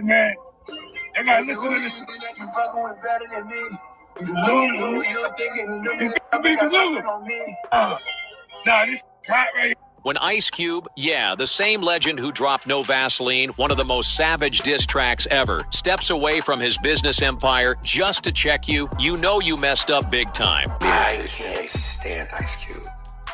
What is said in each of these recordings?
Man, I gotta listen to this. Nah, this hot right here. When Ice Cube, the same legend who dropped No Vaseline, one of the most savage diss tracks ever, steps away from his business empire just to check you, you know you messed up big time. I can't stand Ice Cube.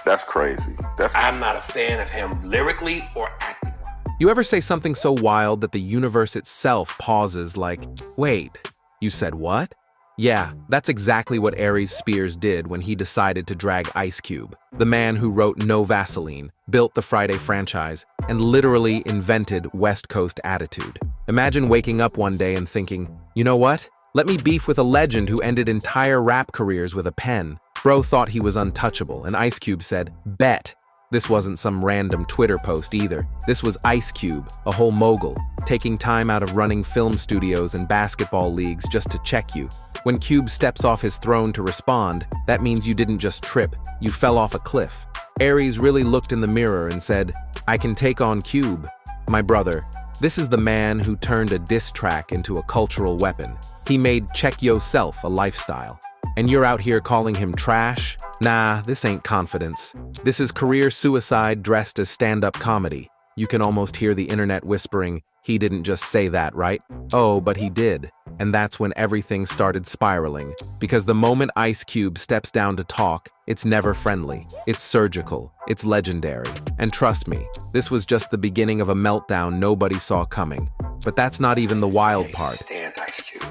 That's crazy. I'm not a fan of him lyrically or acting. You ever say something so wild that the universe itself pauses like, wait, you said what? Yeah, that's exactly what Aries Spears did when he decided to drag Ice Cube, the man who wrote No Vaseline, built the Friday franchise, and literally invented West Coast attitude. Imagine waking up one day and thinking, you know what? Let me beef with a legend who ended entire rap careers with a pen. Bro thought he was untouchable, and Ice Cube said, bet. This wasn't some random Twitter post either. This was Ice Cube, a whole mogul, taking time out of running film studios and basketball leagues just to check you. When Cube steps off his throne to respond, that means you didn't just trip, you fell off a cliff. Aries really looked in the mirror and said, I can take on Cube. My brother, this is the man who turned a diss track into a cultural weapon. He made check yourself a lifestyle. And you're out here calling him trash? Nah, this ain't confidence. This is career suicide dressed as stand-up comedy. You can almost hear the internet whispering, he didn't just say that, right? Oh, but he did. And that's when everything started spiraling. Because the moment Ice Cube steps down to talk, it's never friendly. It's surgical. It's legendary. And trust me, this was just the beginning of a meltdown nobody saw coming. But that's not even the wild part. Stand Ice Cube.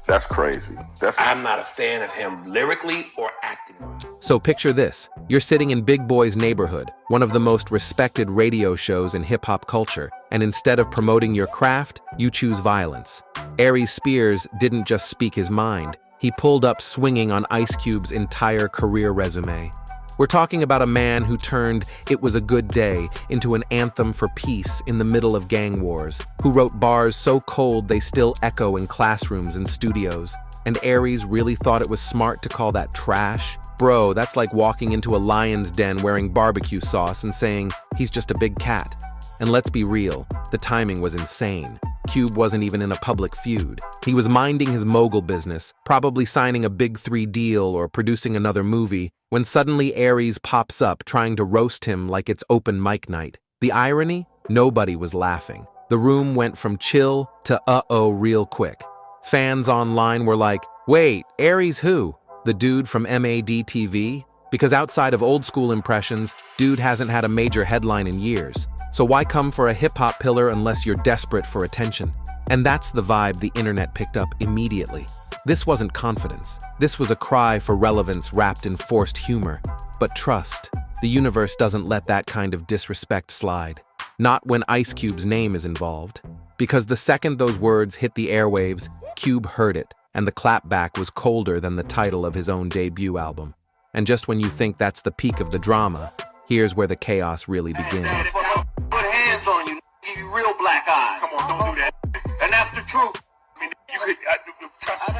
That's crazy. I'm not a fan of him lyrically or acting. So picture this. You're sitting in Big Boy's Neighborhood, one of the most respected radio shows in hip-hop culture, and instead of promoting your craft, you choose violence. Aries Spears didn't just speak his mind. He pulled up swinging on Ice Cube's entire career resume. We're talking about a man who turned It Was a Good Day into an anthem for peace in the middle of gang wars, who wrote bars so cold they still echo in classrooms and studios. And Aries really thought it was smart to call that trash? Bro, that's like walking into a lion's den wearing barbecue sauce and saying, he's just a big cat. And let's be real, the timing was insane. Cube wasn't even in a public feud. He was minding his mogul business, probably signing a Big 3 deal or producing another movie, when suddenly Aries pops up trying to roast him like it's open mic night. The irony? Nobody was laughing. The room went from chill to uh-oh real quick. Fans online were like, wait, Aries who? The dude from MAD TV? Because outside of old school impressions, dude hasn't had a major headline in years. So why come for a hip-hop pillar unless you're desperate for attention? And that's the vibe the internet picked up immediately. This wasn't confidence. This was a cry for relevance wrapped in forced humor. But trust, the universe doesn't let that kind of disrespect slide. Not when Ice Cube's name is involved. Because the second those words hit the airwaves, Cube heard it, and the clapback was colder than the title of his own debut album. And just when you think that's the peak of the drama, here's where the chaos really begins. Put hands on you, give you real black eyes. Come on, don't do that. And that's the truth. I mean, you could trust me.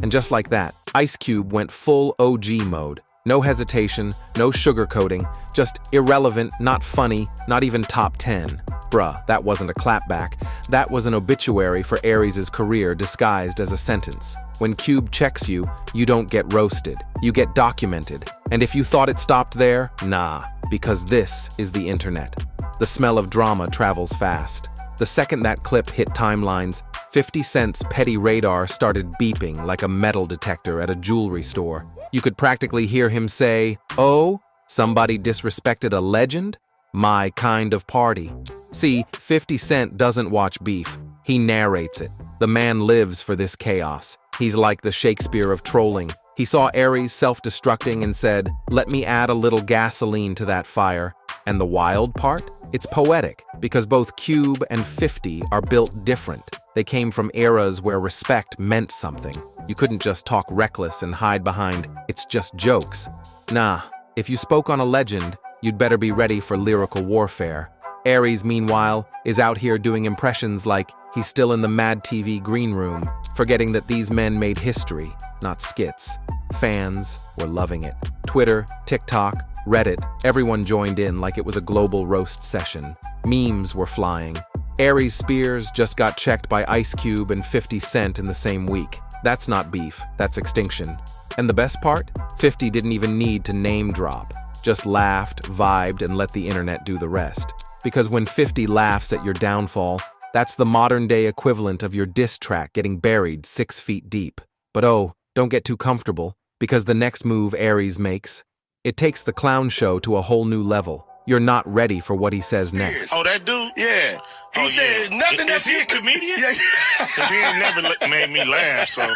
And just like that, Ice Cube went full OG mode. No hesitation, no sugarcoating, just irrelevant, not funny, not even top 10. Bruh, that wasn't a clapback. That was an obituary for Aries' career disguised as a sentence. When Cube checks you, you don't get roasted. You get documented. And if you thought it stopped there, nah, because this is the internet. The smell of drama travels fast. The second that clip hit timelines, 50 Cent's petty radar started beeping like a metal detector at a jewelry store. You could practically hear him say, oh, somebody disrespected a legend? My kind of party. See, 50 Cent doesn't watch beef. He narrates it. The man lives for this chaos. He's like the Shakespeare of trolling. He saw Aries self-destructing and said, let me add a little gasoline to that fire. And the wild part? It's poetic, because both Cube and 50 are built different. They came from eras where respect meant something. You couldn't just talk reckless and hide behind, it's just jokes. Nah, if you spoke on a legend, you'd better be ready for lyrical warfare. Aries, meanwhile, is out here doing impressions like he's still in the Mad TV green room, forgetting that these men made history, not skits. Fans were loving it. Twitter, TikTok, Reddit, everyone joined in like it was a global roast session. Memes were flying. Aries Spears just got checked by Ice Cube and 50 Cent in the same week. That's not beef, that's extinction. And the best part? 50 didn't even need to name drop. Just laughed, vibed, and let the internet do the rest. Because when 50 laughs at your downfall, that's the modern-day equivalent of your diss track getting buried 6 feet deep. But oh, don't get too comfortable, because the next move Aries makes, it takes the clown show to a whole new level. You're not ready for what he says next. Oh, that dude? Yeah. He says nothing Is he a comedian? Yeah. Because he ain't never made me laugh, so.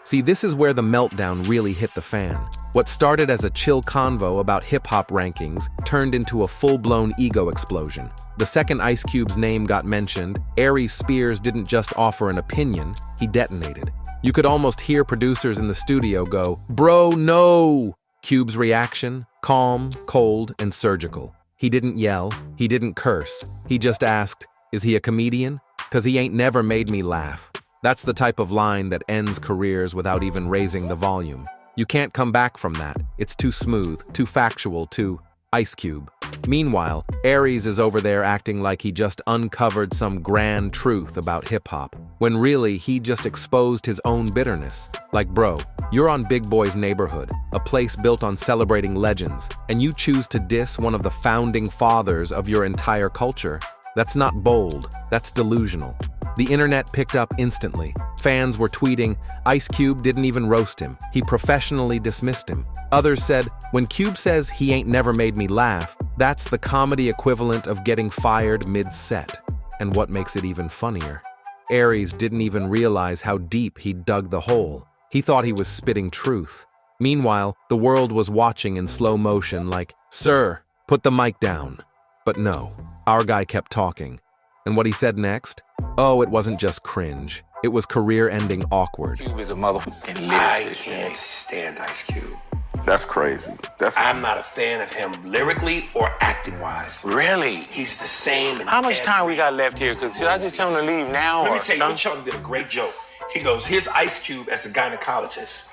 See, this is where the meltdown really hit the fan. What started as a chill convo about hip-hop rankings turned into a full-blown ego explosion. The second Ice Cube's name got mentioned, Aries Spears didn't just offer an opinion, he detonated. You could almost hear producers in the studio go, "Bro, no!" Cube's reaction? Calm, cold, and surgical. He didn't yell, he didn't curse. He just asked, "Is he a comedian? 'Cause he ain't never made me laugh." That's the type of line that ends careers without even raising the volume. You can't come back from that. It's too smooth, too factual, too Ice Cube. Meanwhile, Aries is over there acting like he just uncovered some grand truth about hip-hop, when really he just exposed his own bitterness. Like, bro, you're on Big Boy's neighborhood, a place built on celebrating legends, and you choose to diss one of the founding fathers of your entire culture. That's not bold, that's delusional. The internet picked up instantly. Fans were tweeting, Ice Cube didn't even roast him. He professionally dismissed him. Others said, when Cube says he ain't never made me laugh, that's the comedy equivalent of getting fired mid-set. And what makes it even funnier? Aries didn't even realize how deep he'd dug the hole. He thought he was spitting truth. Meanwhile, the world was watching in slow motion like, "Sir, put the mic down." But no, our guy kept talking. And what he said next? Oh, it wasn't just cringe. It was career-ending awkward. Cube is a motherfucking lyricist. I can't stand Ice Cube. That's crazy. I'm not a fan of him lyrically or acting-wise. Really? He's the same. How much time we got left here? Because should I just tell him to leave now? Let me tell you, Chuck did a great joke. He goes, here's Ice Cube as a gynecologist.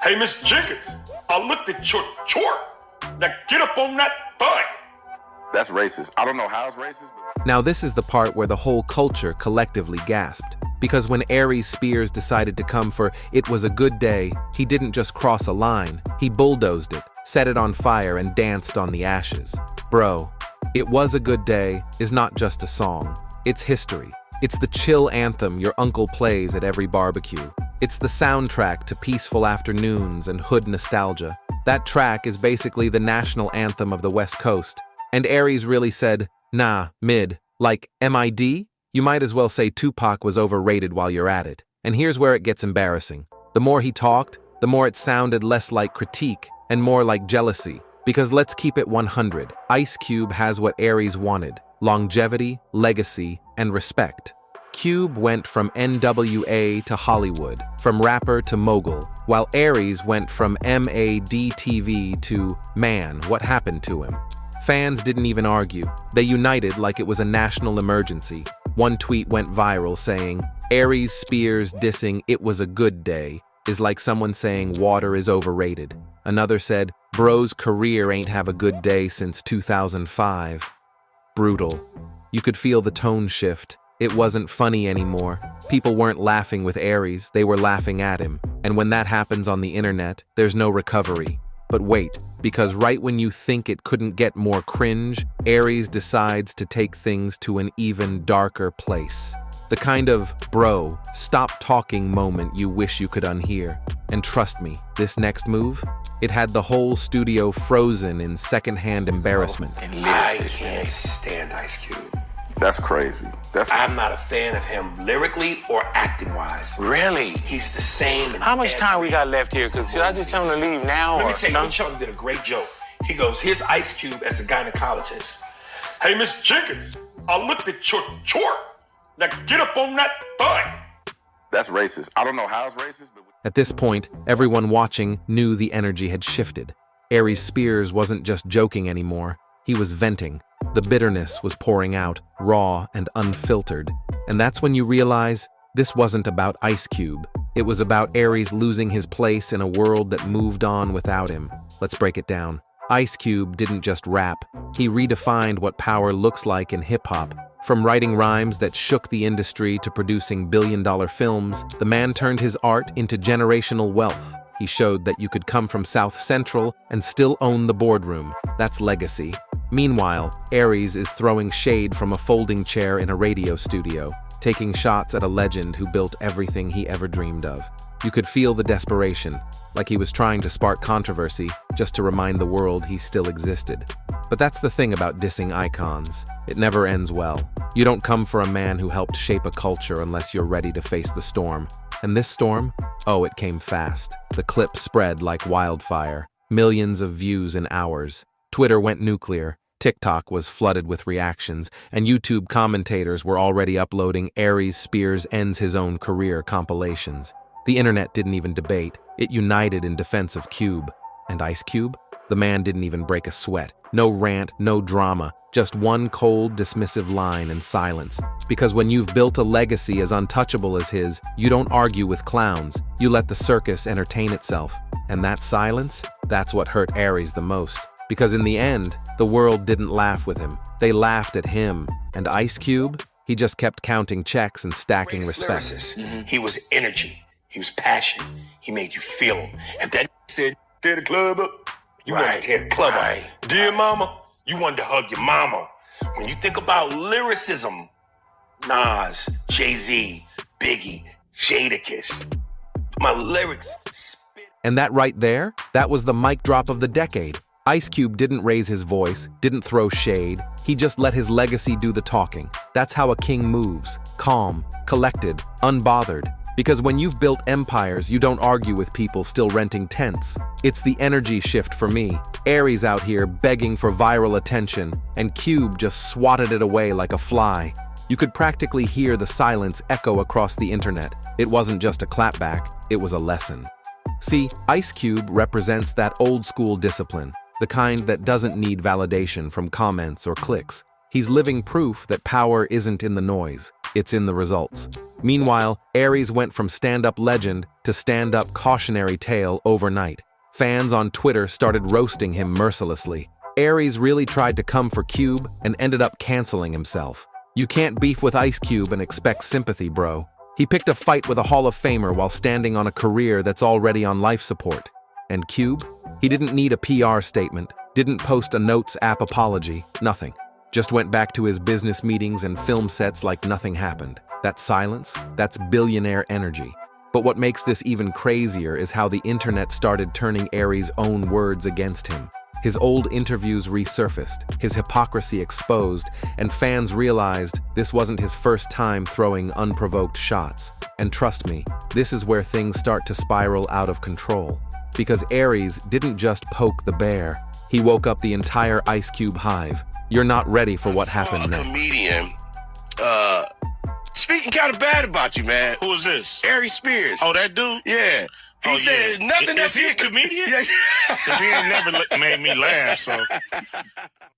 Hey, Miss Jenkins, I looked at your chart. Now get up on that butt. That's racist. I don't know how it's racist, but... Now this is the part where the whole culture collectively gasped. Because when Aries Spears decided to come for It Was a Good Day, he didn't just cross a line, he bulldozed it, set it on fire, and danced on the ashes. Bro, It Was a Good Day is not just a song. It's history. It's the chill anthem your uncle plays at every barbecue. It's the soundtrack to peaceful afternoons and hood nostalgia. That track is basically the national anthem of the West Coast. And Aries really said, nah, mid. Like MID? You might as well say Tupac was overrated while you're at it. And here's where it gets embarrassing. The more he talked, the more it sounded less like critique and more like jealousy. Because let's keep it 100. Ice Cube has what Aries wanted: longevity, legacy, and respect. Cube went from NWA to Hollywood, from rapper to mogul, while Aries went from MADTV to, man, what happened to him? Fans didn't even argue. They united like it was a national emergency. One tweet went viral saying, Aries Spears dissing It Was a Good Day is like someone saying water is overrated. Another said, bro's career ain't have a good day since 2005. Brutal. You could feel the tone shift. It wasn't funny anymore. People weren't laughing with Aries, they were laughing at him. And when that happens on the internet, there's no recovery. But wait, because right when you think it couldn't get more cringe, Aries decides to take things to an even darker place. The kind of, bro, stop talking moment you wish you could unhear. And trust me, this next move, it had the whole studio frozen in secondhand embarrassment. I can't stand Ice Cube. That's crazy. I'm not a fan of him lyrically or acting-wise. Really? He's the same. How much time we got left here? Because should I just tell him to leave now? Let me tell you, Chuck did a great joke. He goes, here's Ice Cube as a gynecologist. Hey, Miss Jenkins, I looked at your chart. Now get up on that butt. That's racist. I don't know how it's racist, but... At this point, everyone watching knew the energy had shifted. Aries Spears wasn't just joking anymore. He was venting. The bitterness was pouring out, raw and unfiltered. And that's when you realize this wasn't about Ice Cube. It was about Aries losing his place in a world that moved on without him. Let's break it down. Ice Cube didn't just rap. He redefined what power looks like in hip-hop. From writing rhymes that shook the industry to producing billion-dollar films, the man turned his art into generational wealth. He showed that you could come from South Central and still own the boardroom. That's legacy. Meanwhile, Aries is throwing shade from a folding chair in a radio studio, taking shots at a legend who built everything he ever dreamed of. You could feel the desperation, like he was trying to spark controversy just to remind the world he still existed. But that's the thing about dissing icons. It never ends well. You don't come for a man who helped shape a culture unless you're ready to face the storm. And this storm? Oh, it came fast. The clip spread like wildfire. Millions of views in hours. Twitter went nuclear. TikTok was flooded with reactions, and YouTube commentators were already uploading Aries Spears ends his own career compilations. The internet didn't even debate. It united in defense of Cube. And Ice Cube? The man didn't even break a sweat. No rant, no drama, just one cold, dismissive line and silence. Because when you've built a legacy as untouchable as his, you don't argue with clowns. You let the circus entertain itself. And that silence? That's what hurt Aries the most. Because in the end, the world didn't laugh with him. They laughed at him. And Ice Cube? He just kept counting checks and stacking respect. He was energy. He was passion. He made you feel him. If that said, tear the club up, you wanted to tear the club up. Dear mama, you wanted to hug your mama. When you think about lyricism, Nas, Jay-Z, Biggie, Jadakiss, my lyrics spit. And that right there, that was the mic drop of the decade. Ice Cube didn't raise his voice, didn't throw shade. He just let his legacy do the talking. That's how a king moves. Calm, collected, unbothered. Because when you've built empires, you don't argue with people still renting tents. It's the energy shift for me. Aries out here begging for viral attention, and Cube just swatted it away like a fly. You could practically hear the silence echo across the internet. It wasn't just a clapback, it was a lesson. See, Ice Cube represents that old-school discipline, the kind that doesn't need validation from comments or clicks. He's living proof that power isn't in the noise, it's in the results. Meanwhile, Aries went from stand-up legend to stand-up cautionary tale overnight. Fans on Twitter started roasting him mercilessly. Aries really tried to come for Cube and ended up canceling himself. You can't beef with Ice Cube and expect sympathy, bro. He picked a fight with a Hall of Famer while standing on a career that's already on life support. And Cube? He didn't need a PR statement, didn't post a Notes app apology, nothing. Just went back to his business meetings and film sets like nothing happened. That silence? That's billionaire energy. But what makes this even crazier is how the internet started turning Aries' own words against him. His old interviews resurfaced, his hypocrisy exposed, and fans realized this wasn't his first time throwing unprovoked shots. And trust me, this is where things start to spiral out of control. Because Aries didn't just poke the bear, he woke up the entire Ice Cube hive. You're not ready for what happened next. Comedian, speaking kind of bad about you, man. Who is this? Aries Spears. Oh, that dude? Yeah. He said nothing else. Is he a comedian? Because he ain't never made me laugh, so.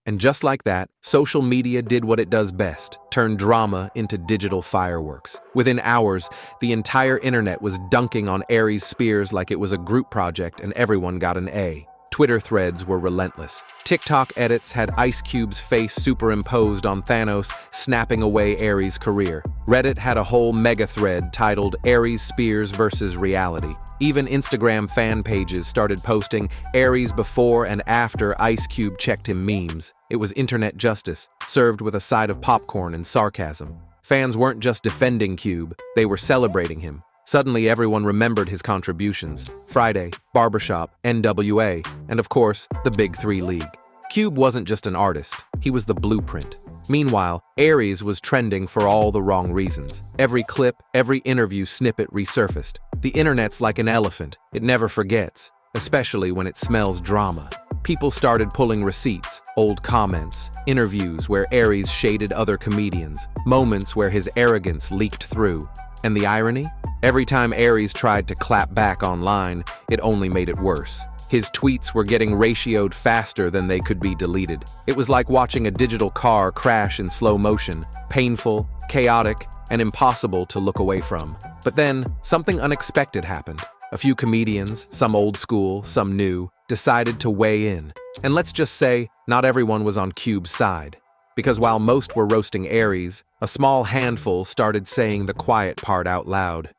And just like that, social media did what it does best, turn drama into digital fireworks. Within hours, the entire internet was dunking on Aries Spears like it was a group project and everyone got an A. Twitter threads were relentless. TikTok edits had Ice Cube's face superimposed on Thanos, snapping away Aries' career. Reddit had a whole mega thread titled Aries Spears versus Reality. Even Instagram fan pages started posting Aries before and after Ice Cube checked him memes. It was internet justice, served with a side of popcorn and sarcasm. Fans weren't just defending Cube, they were celebrating him. Suddenly everyone remembered his contributions. Friday, Barbershop, NWA, and of course, the Big Three League. Cube wasn't just an artist, he was the blueprint. Meanwhile, Aries was trending for all the wrong reasons. Every clip, every interview snippet resurfaced. The internet's like an elephant, it never forgets, especially when it smells drama. People started pulling receipts, old comments, interviews where Aries shaded other comedians, moments where his arrogance leaked through. And the irony? Every time Aries tried to clap back online, it only made it worse. His tweets were getting ratioed faster than they could be deleted. It was like watching a digital car crash in slow motion, painful, chaotic, and impossible to look away from. But then, something unexpected happened. A few comedians, some old school, some new, decided to weigh in. And let's just say, not everyone was on Cube's side. Because while most were roasting Aries, a small handful started saying the quiet part out loud.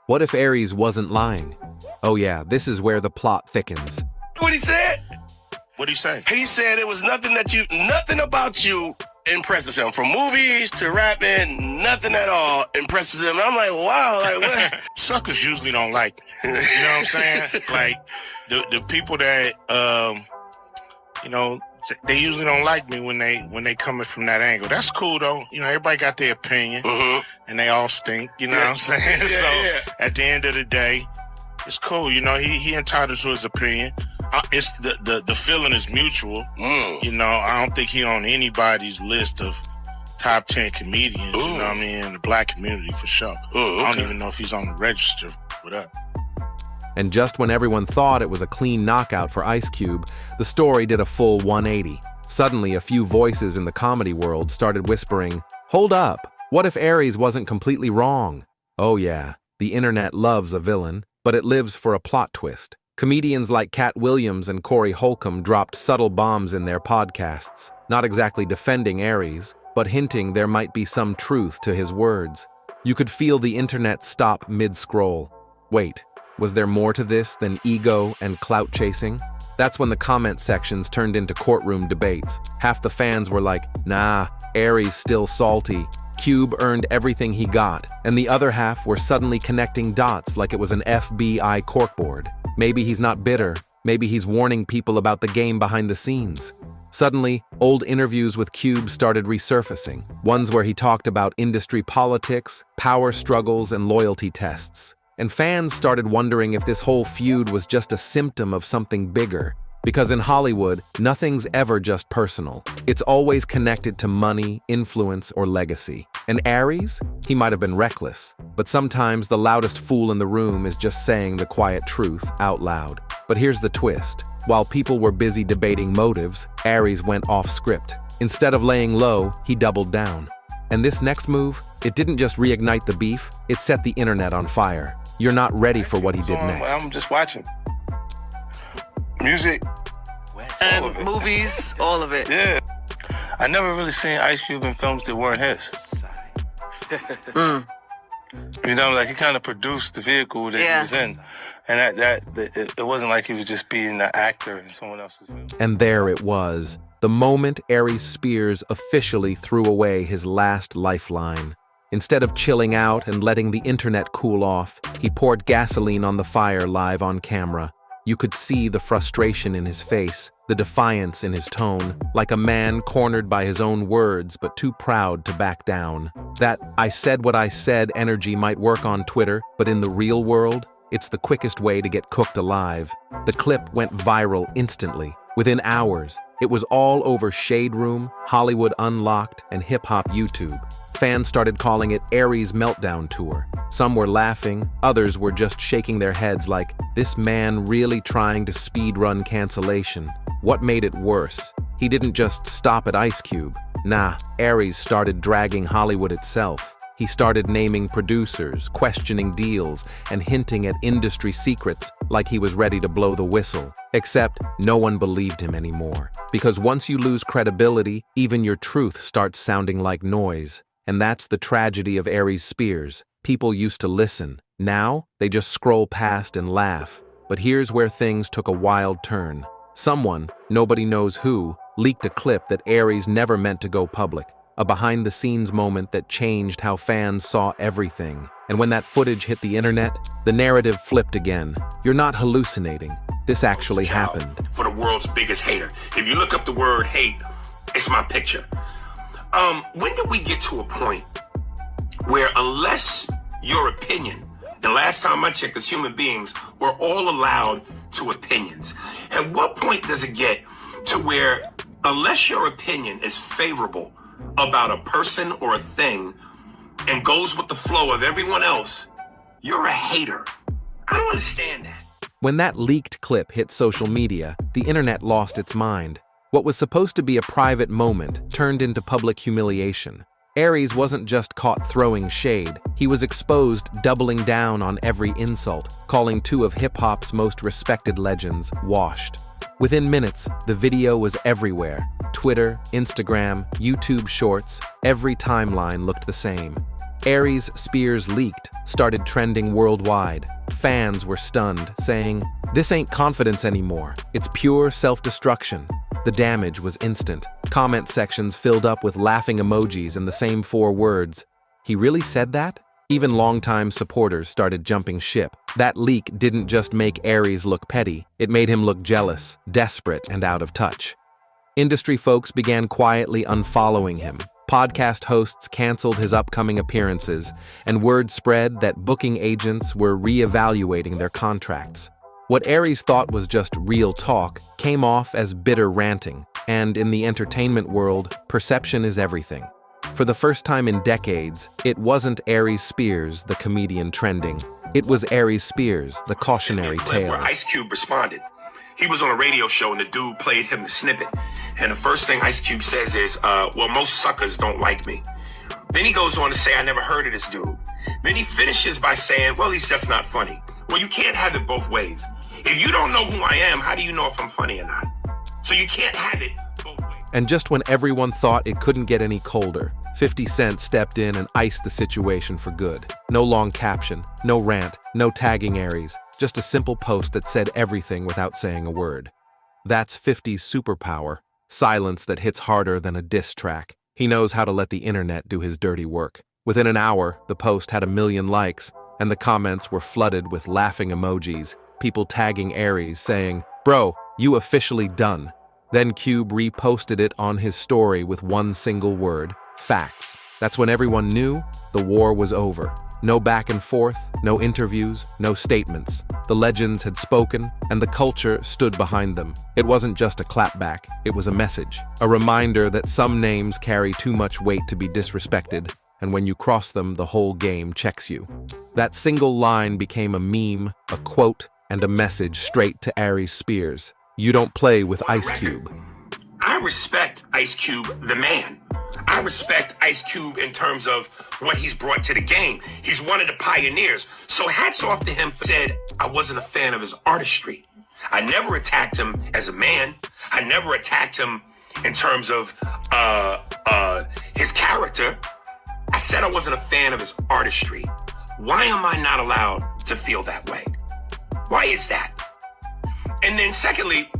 What if Aries wasn't lying? Oh yeah, this is where the plot thickens. What he said? What'd he say? He said it was nothing about you impresses him. From movies to rapping, nothing at all impresses him. And I'm like, wow, like what? Suckers usually don't like me. You know what I'm saying? Like the people that they usually don't like me when they coming from that angle. That's cool though. You know, everybody got their opinion, and they all stink. You know what I'm saying? At the end of the day, it's cool. You know, he entitled to his opinion. It's the feeling is mutual. You know, I don't think he on anybody's list of top 10 comedians. You know what I mean? In the black community for sure. I don't even know if he's on the register. What up? And just when everyone thought it was a clean knockout for Ice Cube, the story did a full 180. Suddenly, a few voices in the comedy world started whispering, "Hold up, what if Aries wasn't completely wrong?" Oh yeah, the internet loves a villain, but it lives for a plot twist. Comedians like Cat Williams and Corey Holcomb dropped subtle bombs in their podcasts, not exactly defending Aries, but hinting there might be some truth to his words. You could feel the internet stop mid-scroll. Wait, was there more to this than ego and clout chasing? That's when the comment sections turned into courtroom debates. Half the fans were like, nah, Aries still salty. Cube earned everything he got, and the other half were suddenly connecting dots like it was an FBI corkboard. Maybe he's not bitter. Maybe he's warning people about the game behind the scenes. Suddenly, old interviews with Cube started resurfacing, ones where he talked about industry politics, power struggles, and loyalty tests. And fans started wondering if this whole feud was just a symptom of something bigger. Because in Hollywood, nothing's ever just personal. It's always connected to money, influence, or legacy. And Aries? He might have been reckless, but sometimes the loudest fool in the room is just saying the quiet truth out loud. But here's the twist. While people were busy debating motives, Aries went off script. Instead of laying low, he doubled down. And this next move, it didn't just reignite the beef, it set the internet on fire. You're not ready for what he did next. I'm just watching. Music. And movies, all of it. Yeah. I never really seen Ice Cube in films that weren't his. You know, like he kind of produced the vehicle that he was in. And it wasn't like he was just being an actor in someone else's film. And there it was, the moment Aries Spears officially threw away his last lifeline. Instead of chilling out and letting the internet cool off, he poured gasoline on the fire live on camera. You could see the frustration in his face, the defiance in his tone, like a man cornered by his own words but too proud to back down. That "I said what I said" energy might work on Twitter, but in the real world, it's the quickest way to get cooked alive. The clip went viral instantly. Within hours, it was all over Shade Room, Hollywood Unlocked, and hip-hop YouTube. Fans started calling it Aries Meltdown Tour. Some were laughing, others were just shaking their heads like, this man really trying to speedrun cancellation. What made it worse? He didn't just stop at Ice Cube. Nah, Aries started dragging Hollywood itself. He started naming producers, questioning deals, and hinting at industry secrets like he was ready to blow the whistle. Except no one believed him anymore. Because once you lose credibility, even your truth starts sounding like noise. And that's the tragedy of Aries Spears. People used to listen. Now, they just scroll past and laugh. But here's where things took a wild turn. Someone, nobody knows who, leaked a clip that Aries never meant to go public. A behind-the-scenes moment that changed how fans saw everything. And when that footage hit the internet, the narrative flipped again. You're not hallucinating. This actually happened. For the world's biggest hater. If you look up the word hate, it's my picture. When did we get to a point where, unless your opinion, the last time I checked as human beings, we're all allowed to opinions. At what point does it get to where, unless your opinion is favorable about a person or a thing and goes with the flow of everyone else, you're a hater? I don't understand that. When that leaked clip hit social media, the internet lost its mind. What was supposed to be a private moment turned into public humiliation. Aries wasn't just caught throwing shade, he was exposed doubling down on every insult, calling two of hip-hop's most respected legends washed. Within minutes, the video was everywhere. Twitter, Instagram, YouTube Shorts, every timeline looked the same. Aries Spears leaked, started trending worldwide. Fans were stunned, saying, "This ain't confidence anymore. It's pure self-destruction." The damage was instant. Comment sections filled up with laughing emojis and the same 4 words. He really said that? Even longtime supporters started jumping ship. That leak didn't just make Aries look petty, it made him look jealous, desperate, and out of touch. Industry folks began quietly unfollowing him. Podcast hosts canceled his upcoming appearances, and word spread that booking agents were re-evaluating their contracts. What Aries thought was just real talk came off as bitter ranting, and in the entertainment world, perception is everything. For the first time in decades, it wasn't Aries Spears, the comedian trending. It was Aries Spears, the cautionary tale. Where Ice Cube responded. He was on a radio show and the dude played him the snippet. And the first thing Ice Cube says is, well, most suckers don't like me. Then he goes on to say, I never heard of this dude. Then he finishes by saying, well, he's just not funny. Well, you can't have it both ways. If you don't know who I am, how do you know if I'm funny or not? So you can't have it both ways. And just when everyone thought it couldn't get any colder, 50 Cent stepped in and iced the situation for good. No long caption, no rant, no tagging Aries, just a simple post that said everything without saying a word. That's 50's superpower, silence that hits harder than a diss track. He knows how to let the internet do his dirty work. Within an hour, the post had 1 million likes, and the comments were flooded with laughing emojis, people tagging Aries saying, "Bro, you officially done." Then Cube reposted it on his story with one single word, facts. That's when everyone knew the war was over. No back and forth, no interviews, no statements. The legends had spoken, and the culture stood behind them. It wasn't just a clapback, it was a message. A reminder that some names carry too much weight to be disrespected, and when you cross them, the whole game checks you. That single line became a meme, a quote, and a message straight to Aries Spears. You don't play with Ice Cube. I respect Ice Cube, the man. I respect Ice Cube in terms of what he's brought to the game. He's one of the pioneers. So hats off to him. Said I wasn't a fan of his artistry. I never attacked him as a man. I never attacked him in terms of his character. I said I wasn't a fan of his artistry. Why am I not allowed to feel that way? Why is that? And then secondly,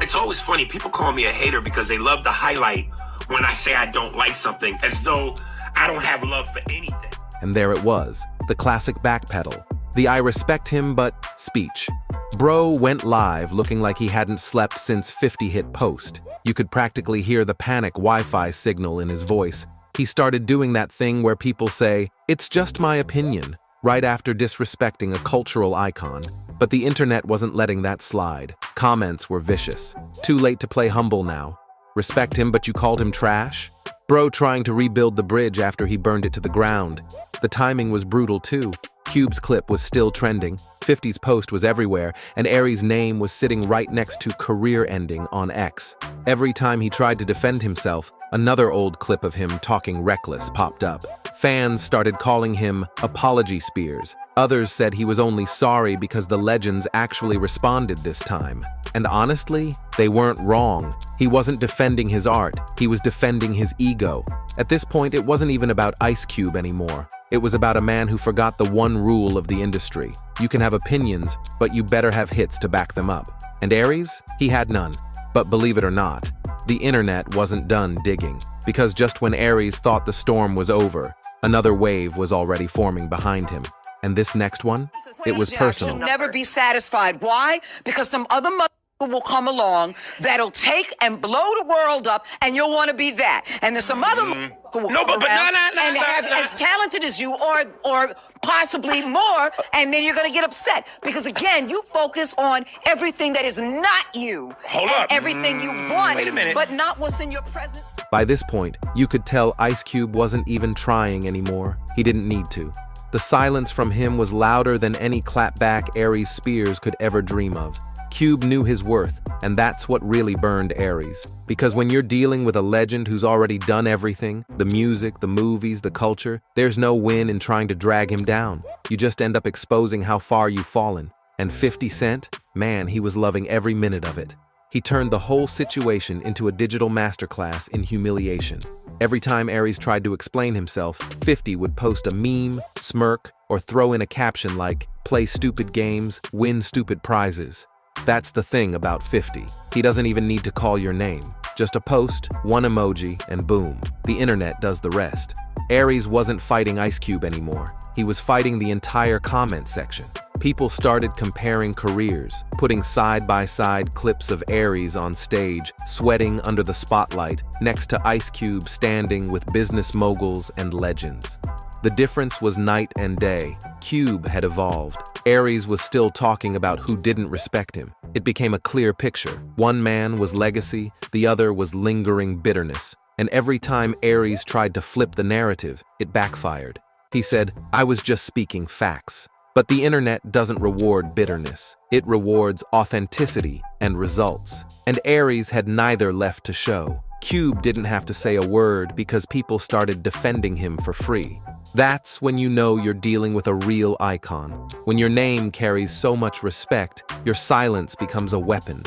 it's always funny. People call me a hater because they love to highlight when I say I don't like something, as though I don't have love for anything. And there it was, the classic backpedal. The I respect him but speech. Bro went live looking like he hadn't slept since 50 hit post. You could practically hear the panic Wi-Fi signal in his voice. He started doing that thing where people say, "It's just my opinion," right after disrespecting a cultural icon. But the internet wasn't letting that slide. Comments were vicious. Too late to play humble now. Respect him, but you called him trash? Bro trying to rebuild the bridge after he burned it to the ground. The timing was brutal too. Cube's clip was still trending, 50's post was everywhere, and Aries' name was sitting right next to career ending on X. Every time he tried to defend himself, another old clip of him talking reckless popped up. Fans started calling him Apology Spears. Others said he was only sorry because the legends actually responded this time. And honestly, they weren't wrong. He wasn't defending his art, he was defending his ego. At this point, it wasn't even about Ice Cube anymore. It was about a man who forgot the one rule of the industry. You can have opinions, but you better have hits to back them up. And Aries? He had none. But believe it or not, the internet wasn't done digging. Because just when Aries thought the storm was over, another wave was already forming behind him. And this next one? It was personal. You'll never be satisfied. Why? Because some other mother will come along that'll take and blow the world up, and you'll want to be that. And there's some other who will come around and have as talented as you, or possibly more, and then you're going to get upset because again, you focus on everything that is not you. Hold up. Everything you want, wait a minute. but not what's in your presence. By this point, you could tell Ice Cube wasn't even trying anymore. He didn't need to. The silence from him was louder than any clapback Aries Spears could ever dream of. Cube knew his worth, and that's what really burned Aries. Because when you're dealing with a legend who's already done everything, the music, the movies, the culture, there's no win in trying to drag him down. You just end up exposing how far you've fallen. And 50 Cent? Man, he was loving every minute of it. He turned the whole situation into a digital masterclass in humiliation. Every time Aries tried to explain himself, 50 would post a meme, smirk, or throw in a caption like, "Play stupid games, win stupid prizes." That's the thing about 50. He doesn't even need to call your name. Just a post, one emoji, and boom, the internet does the rest. Aries wasn't fighting Ice Cube anymore. He was fighting the entire comment section. People started comparing careers, putting side-by-side clips of Aries on stage, sweating under the spotlight, next to Ice Cube standing with business moguls and legends. The difference was night and day. Cube had evolved. Aries was still talking about who didn't respect him. It became a clear picture. One man was legacy, the other was lingering bitterness. And every time Aries tried to flip the narrative, it backfired. He said, "I was just speaking facts." But the internet doesn't reward bitterness. It rewards authenticity and results. And Aries had neither left to show. Cube didn't have to say a word because people started defending him for free. That's when you know you're dealing with a real icon. When your name carries so much respect, your silence becomes a weapon.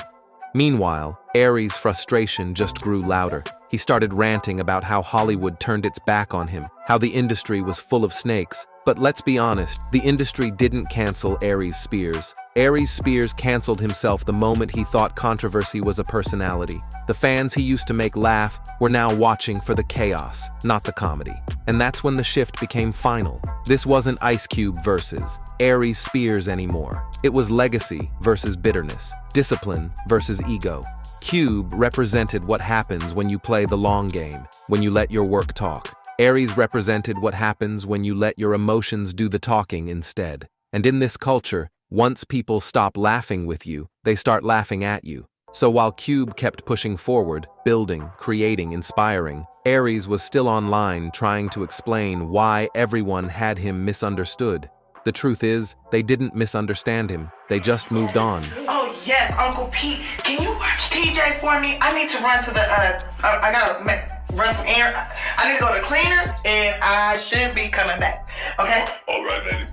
Meanwhile, Aries' frustration just grew louder. He started ranting about how Hollywood turned its back on him, how the industry was full of snakes. But let's be honest, the industry didn't cancel Aries Spears. Aries Spears canceled himself the moment he thought controversy was a personality. The fans he used to make laugh were now watching for the chaos, not the comedy. And that's when the shift became final. This wasn't Ice Cube versus Aries Spears anymore. It was legacy versus bitterness, discipline versus ego. Cube represented what happens when you play the long game, when you let your work talk. Aries represented what happens when you let your emotions do the talking instead. And in this culture, once people stop laughing with you, they start laughing at you. So while Cube kept pushing forward, building, creating, inspiring, Aries was still online trying to explain why everyone had him misunderstood. The truth is, they didn't misunderstand him. They just moved on. Oh yes, Uncle Pete, can you watch TJ for me? I need to run to the, I gotta run some air. I need to go to cleaners, and I should be coming back, okay? All right, baby.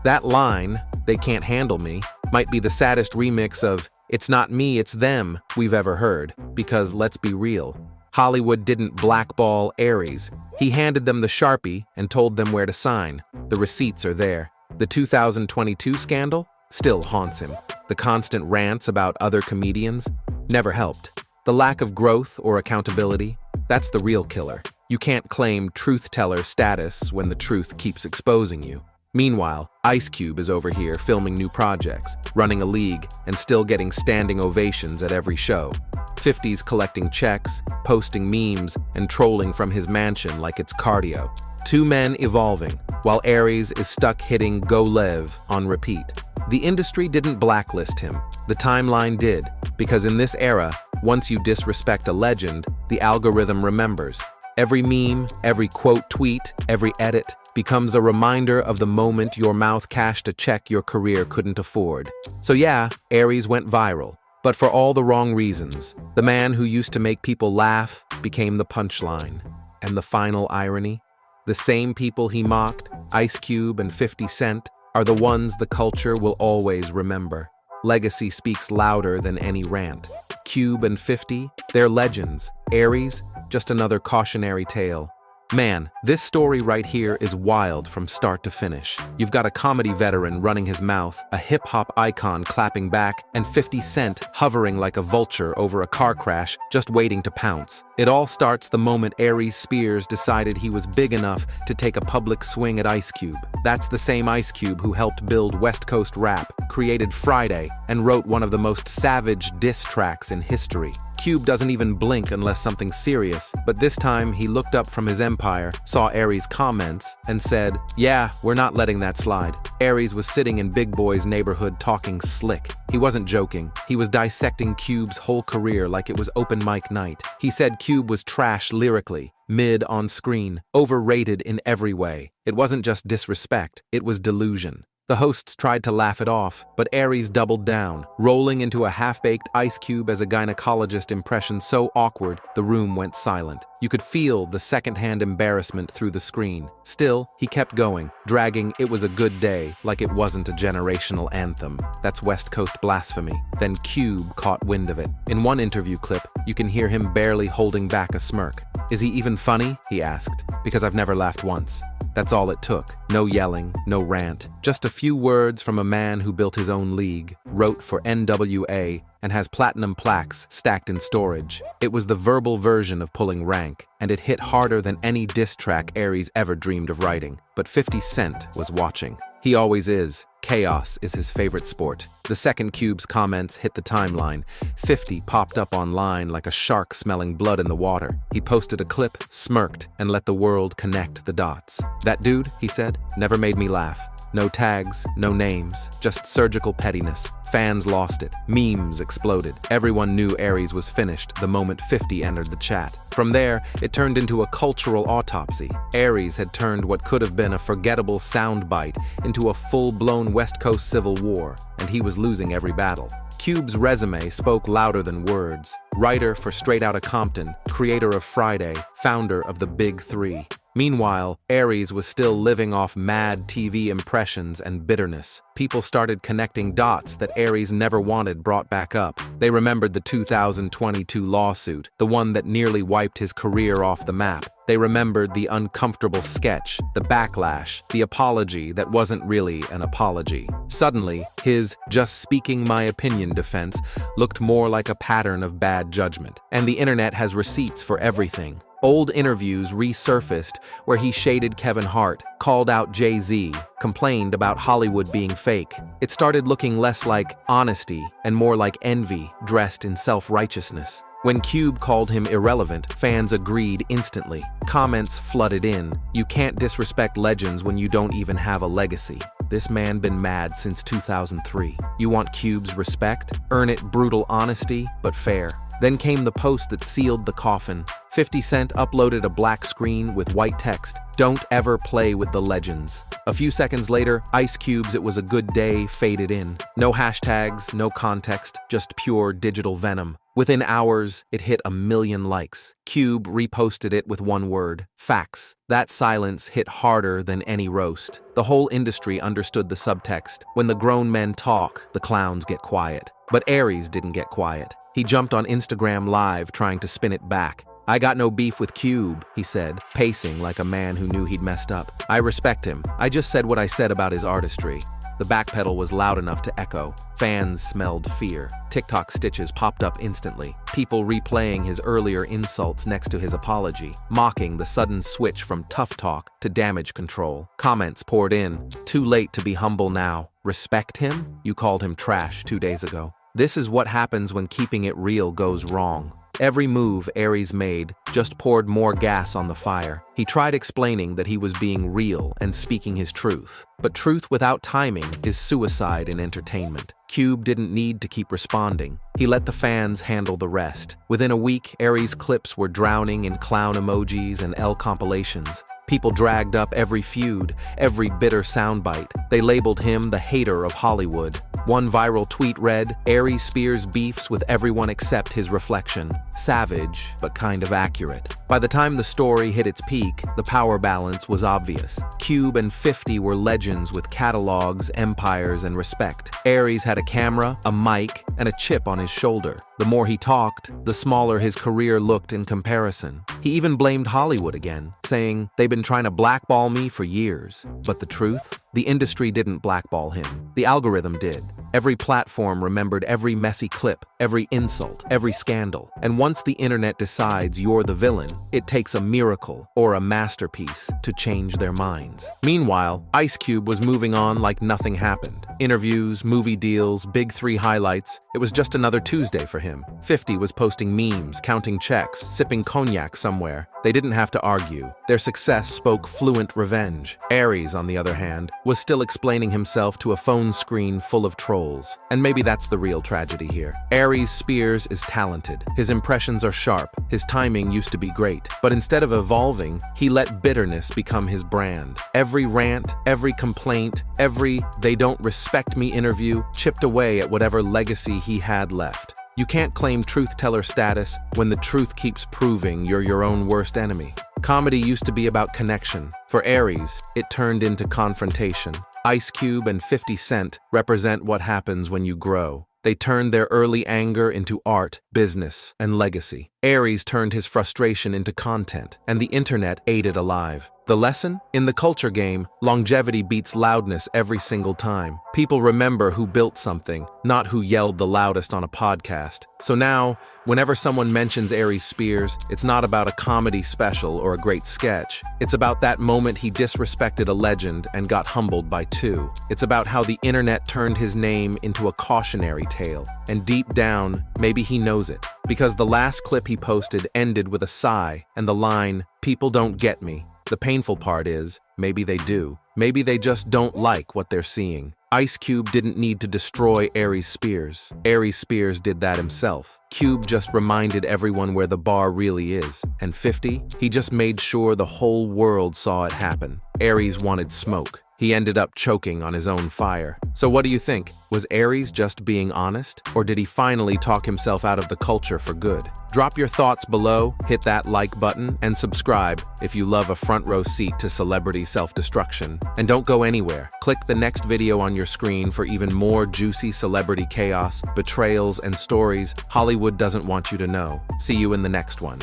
That line, "They can't handle me," might be the saddest remix of "It's not me, it's them" we've ever heard. Because let's be real, Hollywood didn't blackball Aries. He handed them the Sharpie and told them where to sign. The receipts are there. The 2022 scandal still haunts him. The constant rants about other comedians never helped. The lack of growth or accountability, that's the real killer. You can't claim truth-teller status when the truth keeps exposing you. Meanwhile, Ice Cube is over here filming new projects, running a league, and still getting standing ovations at every show. 50's collecting checks, posting memes, and trolling from his mansion like it's cardio. Two men evolving, while Aries is stuck hitting Go Lev on repeat. The industry didn't blacklist him. The timeline did, because in this era, once you disrespect a legend, the algorithm remembers. Every meme, every quote tweet, every edit becomes a reminder of the moment your mouth cashed a check your career couldn't afford. So yeah, Aries went viral, but for all the wrong reasons. The man who used to make people laugh became the punchline. And the final irony? The same people he mocked, Ice Cube and 50 Cent, are the ones the culture will always remember. Legacy speaks louder than any rant. Cube and 50, they're legends. Aries, just another cautionary tale. Man, this story right here is wild from start to finish. You've got a comedy veteran running his mouth, a hip-hop icon clapping back, and 50 Cent hovering like a vulture over a car crash, just waiting to pounce. It all starts the moment Aries Spears decided he was big enough to take a public swing at Ice Cube. That's the same Ice Cube who helped build West Coast rap, created Friday, and wrote one of the most savage diss tracks in history. Cube doesn't even blink unless something's serious, but this time he looked up from his empire, saw Aries' comments, and said, "Yeah, we're not letting that slide." Aries was sitting in Big Boy's neighborhood talking slick. He wasn't joking. He was dissecting Cube's whole career like it was open mic night. He said Cube was trash lyrically, mid on screen, overrated in every way. It wasn't just disrespect, it was delusion. The hosts tried to laugh it off, but Aries doubled down, rolling into a half-baked ice cube as a gynecologist impression so awkward the room went silent. You could feel the second-hand embarrassment through the screen. Still, he kept going, dragging "It Was a Good Day" like it wasn't a generational anthem. That's West Coast blasphemy. Then Cube caught wind of it. In one interview clip, you can hear him barely holding back a smirk. "Is he even funny?" he asked. "Because I've never laughed once." That's all it took. No yelling, no rant. Just a few words from a man who built his own league, wrote for NWA, and has platinum plaques stacked in storage. It was the verbal version of pulling rank, and it hit harder than any diss track Aries ever dreamed of writing. But 50 Cent was watching. He always is. Chaos is his favorite sport. The second Cube's comments hit the timeline. 50 popped up online like a shark smelling blood in the water. He posted a clip, smirked, and let the world connect the dots. "That dude," he said, "never made me laugh. No tags, no names, just surgical pettiness." Fans lost it. Memes exploded. Everyone knew Aries was finished the moment 50 entered the chat. From there, it turned into a cultural autopsy. Aries had turned what could have been a forgettable soundbite into a full-blown West Coast civil war, and he was losing every battle. Cube's resume spoke louder than words. Writer for Straight Outta Compton, creator of Friday, founder of the Big Three. Meanwhile, Aries was still living off mad TV impressions and bitterness. People started connecting dots that Aries never wanted brought back up. They remembered the 2022 lawsuit, the one that nearly wiped his career off the map. They remembered the uncomfortable sketch, the backlash, the apology that wasn't really an apology. Suddenly, his "just speaking my opinion" defense looked more like a pattern of bad judgment. And the internet has receipts for everything. Old interviews resurfaced where he shaded Kevin Hart, called out Jay-Z, complained about Hollywood being fake. It started looking less like honesty and more like envy dressed in self-righteousness. When Cube called him irrelevant, fans agreed instantly. Comments flooded in. "You can't disrespect legends when you don't even have a legacy. This man been mad since 2003. You want Cube's respect? Earn it brutal honesty, but fair." Then came the post that sealed the coffin. 50 Cent uploaded a black screen with white text, "Don't ever play with the legends." A few seconds later, Ice Cube's "It Was a Good Day" faded in. No hashtags, no context, just pure digital venom. Within hours, it hit 1 million likes. Cube reposted it with one word: facts. That silence hit harder than any roast. The whole industry understood the subtext. When the grown men talk, the clowns get quiet. But Aries didn't get quiet. He jumped on Instagram Live trying to spin it back. "I got no beef with Cube," he said, pacing like a man who knew he'd messed up. "I respect him. I just said what I said about his artistry." The backpedal was loud enough to echo. Fans smelled fear. TikTok stitches popped up instantly. People replaying his earlier insults next to his apology, mocking the sudden switch from tough talk to damage control. Comments poured in. "Too late to be humble now. Respect him? You called him trash 2 days ago." This is what happens when keeping it real goes wrong. Every move Aries made just poured more gas on the fire. He tried explaining that he was being real and speaking his truth. But truth without timing is suicide in entertainment. Cube didn't need to keep responding. He let the fans handle the rest. Within a week, Aries' clips were drowning in clown emojis and L compilations. People dragged up every feud, every bitter soundbite. They labeled him the hater of Hollywood. One viral tweet read, "Aries Spears beefs with everyone except his reflection." Savage, but kind of accurate. By the time the story hit its peak, the power balance was obvious. Cube and 50 were legends with catalogs, empires, and respect. Aries had a camera, a mic, and a chip on his shoulder. The more he talked, the smaller his career looked in comparison. He even blamed Hollywood again, saying, "They've been trying to blackball me for years." But the truth? The industry didn't blackball him. The algorithm did. Every platform remembered every messy clip, every insult, every scandal. And once the internet decides you're the villain, it takes a miracle or a masterpiece to change their minds. Meanwhile, Ice Cube was moving on like nothing happened. Interviews, movie deals, Big Three highlights. It was just another Tuesday for him. 50 was posting memes, counting checks, sipping cognac somewhere. They didn't have to argue. Their success spoke fluent revenge. Aries, on the other hand, was still explaining himself to a phone screen full of trolls. And maybe that's the real tragedy here. Aries Spears is talented. His impressions are sharp. His timing used to be great. But instead of evolving, he let bitterness become his brand. Every rant, every complaint, every "they don't respect me" interview chipped away at whatever legacy he had left. You can't claim truth-teller status when the truth keeps proving you're your own worst enemy. Comedy used to be about connection. For Aries, it turned into confrontation. Ice Cube and 50 Cent represent what happens when you grow. They turned their early anger into art, business, and legacy. Aries turned his frustration into content, and the internet ate it alive. The lesson? In the culture game, longevity beats loudness every single time. People remember who built something, not who yelled the loudest on a podcast. So now, whenever someone mentions Aries Spears, it's not about a comedy special or a great sketch. It's about that moment he disrespected a legend and got humbled by two. It's about how the internet turned his name into a cautionary tale. And deep down, maybe he knows it. Because the last clip he posted ended with a sigh and the line, "People don't get me." The painful part is, maybe they do. Maybe they just don't like what they're seeing. Ice Cube didn't need to destroy Aries Spears. Aries Spears did that himself. Cube just reminded everyone where the bar really is. And 50, he just made sure the whole world saw it happen. Aries wanted smoke. He ended up choking on his own fire. So what do you think? Was Aries just being honest? Or did he finally talk himself out of the culture for good? Drop your thoughts below, hit that like button, and subscribe if you love a front row seat to celebrity self-destruction. And don't go anywhere. Click the next video on your screen for even more juicy celebrity chaos, betrayals, and stories Hollywood doesn't want you to know. See you in the next one.